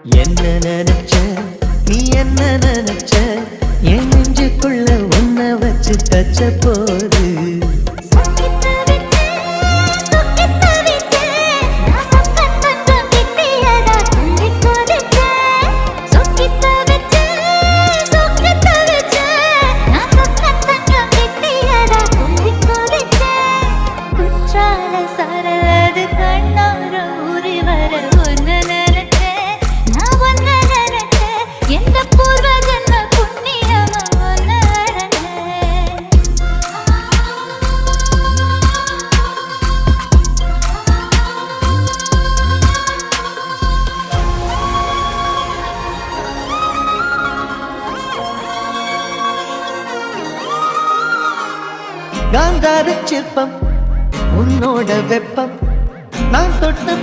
என்ன நினைச்ச நீ என்ன நினைச்ச என் நெஞ்சுக்குள்ள உன்னை வச்சு தச்ச போது காந்தார சிற்பம் உன்னோட வெப்பம் நான் தொட்ட